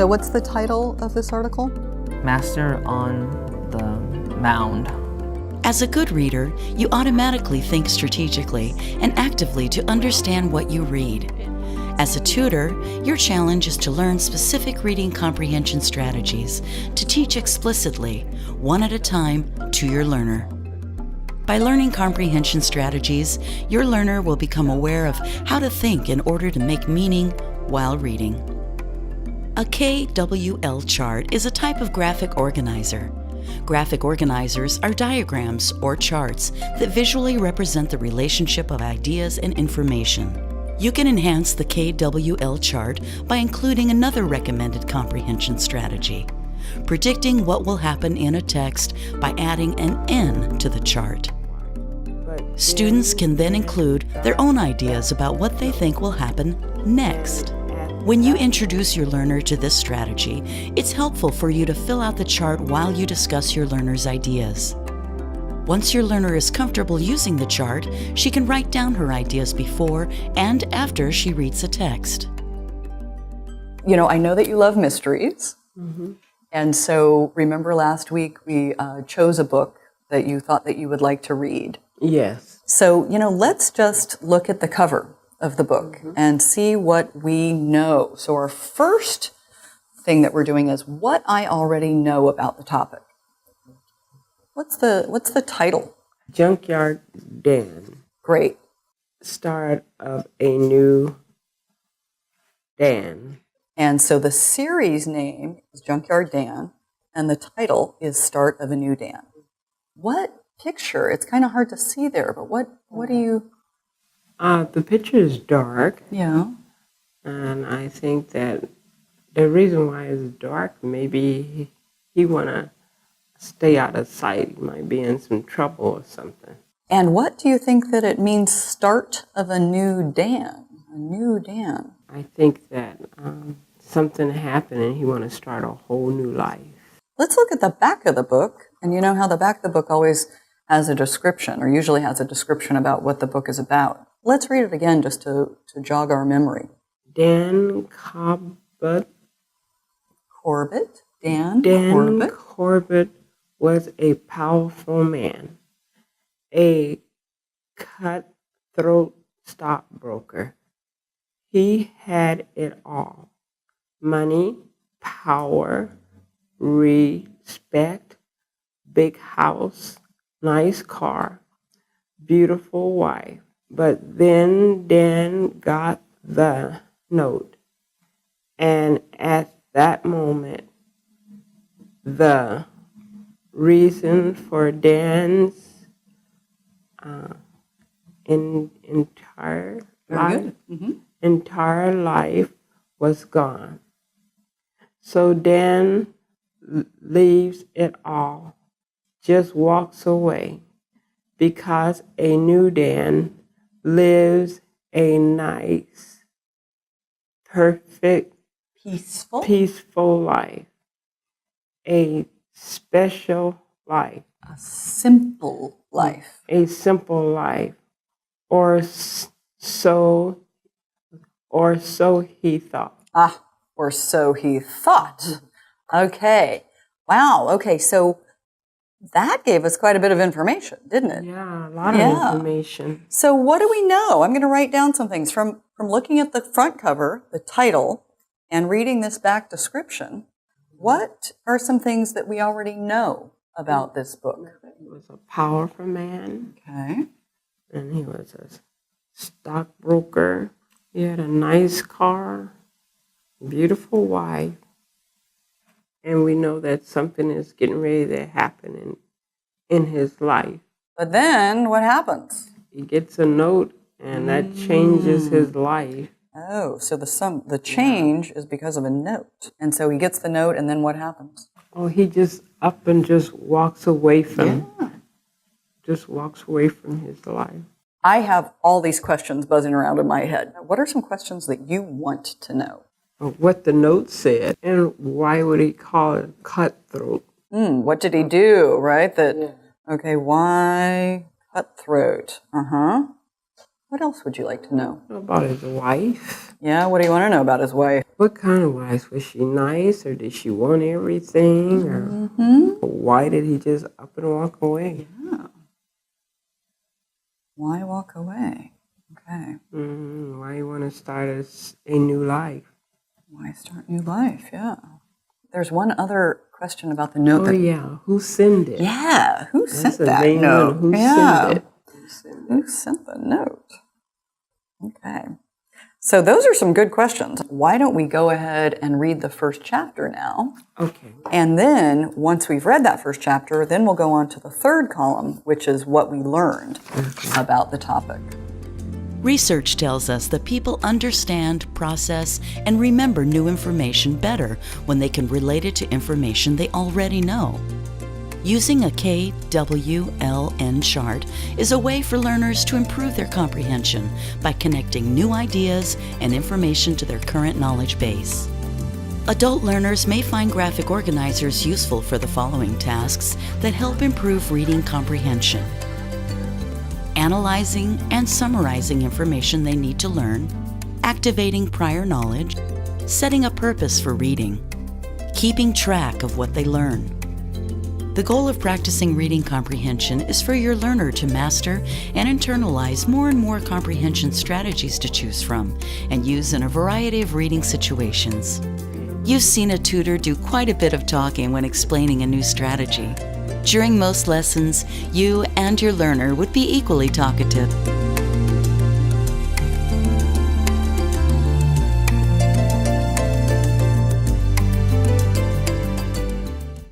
So what's the title of this article? Master on the Mound. As a good reader, you automatically think strategically and actively to understand what you read. As a tutor, your challenge is to learn specific reading comprehension strategies to teach explicitly, one at a time, to your learner. By learning comprehension strategies, your learner will become aware of how to think in order to make meaning while reading. A KWL chart is a type of graphic organizer. Graphic organizers are diagrams or charts that visually represent the relationship of ideas and information. You can enhance the KWL chart by including another recommended comprehension strategy, predicting what will happen in a text by adding an N to the chart. Students can then include their own ideas about what they think will happen next. When you introduce your learner to this strategy, it's helpful for you to fill out the chart while you discuss your learner's ideas. Once your learner is comfortable using the chart, she can write down her ideas before and after she reads the text. You know, I know that you love mysteries. And so remember last week we chose a book that you thought that you would like to read. Yes. So, you know, let's just look at the cover of the book and see what we know. So our first thing that we're doing is what I already know about the topic. What's the title? Junkyard Dan. Great. Start of a new Dan. And so the series name is Junkyard Dan, and the title is Start of a New Dan. What picture? It's kind of hard to see there, but what do you... The picture is dark. Yeah. And I think that the reason why it's dark, maybe he want to stay out of sight. He might be in some trouble or something. And what do you think that it means, start of a new Dan? A new Dan. I think that something happened and he want to start a whole new life. Let's look at the back of the book. And you know how the back of the book always has a description, or usually has a description about what the book is about. Let's read it again just to jog our memory. Dan Corbett. Corbett? Dan Corbett? Corbett was a powerful man, a cutthroat stockbroker. He had it all: money, power, respect, big house, nice car, beautiful wife. But then Dan got the note, and at that moment, the reason for Dan's entire life was gone. So Dan leaves it all, just walks away, because a new Dan lives a nice, perfect, peaceful life, a special life, A simple life. a simple life, or so he thought. Or so he thought. Okay. Wow. Okay, so that gave us quite a bit of information, didn't it? Yeah, a lot of information. So what do we know? I'm going to write down some things from looking at the front cover, the title, and reading this back description. What are some things that we already know about this book? He was a powerful man. Okay. And he was a stockbroker. He had a nice car, beautiful wife. And we know that something is getting ready to happen in his life. But then what happens? He gets a note, and that changes his life. Oh, so the change is because of a note. And so he gets the note, and then what happens? Oh, he just up and just walks away from just walks away from his life. I have all these questions buzzing around in my head. What are some questions that you want to know? What the note said, and why would he call it cutthroat? What did he do, right? Okay, why cutthroat? What else would you like to know? About his wife. Yeah, what do you want to know about his wife? What kind of wife? Was she nice, or did she want everything? Or why did he just up and walk away? Yeah. Why walk away? Okay. Why you want to start a new life? Why start new life? Yeah. There's one other question about the note. Oh, yeah. Who sent it? Yeah. Who That's sent the that main note? one. Who yeah. sent it? Who sent the note? Okay. So those are some good questions. Why don't we go ahead and read the first chapter now? Okay. And then once we've read that first chapter, then we'll go on to the third column, which is what we learned about the topic. Research tells us that people understand, process, and remember new information better when they can relate it to information they already know. Using a KWLN chart is a way for learners to improve their comprehension by connecting new ideas and information to their current knowledge base. Adult learners may find graphic organizers useful for the following tasks that help improve reading comprehension: analyzing and summarizing information they need to learn, activating prior knowledge, setting a purpose for reading, keeping track of what they learn. The goal of practicing reading comprehension is for your learner to master and internalize more and more comprehension strategies to choose from and use in a variety of reading situations. You've seen a tutor do quite a bit of talking when explaining a new strategy. During most lessons, you and your learner would be equally talkative.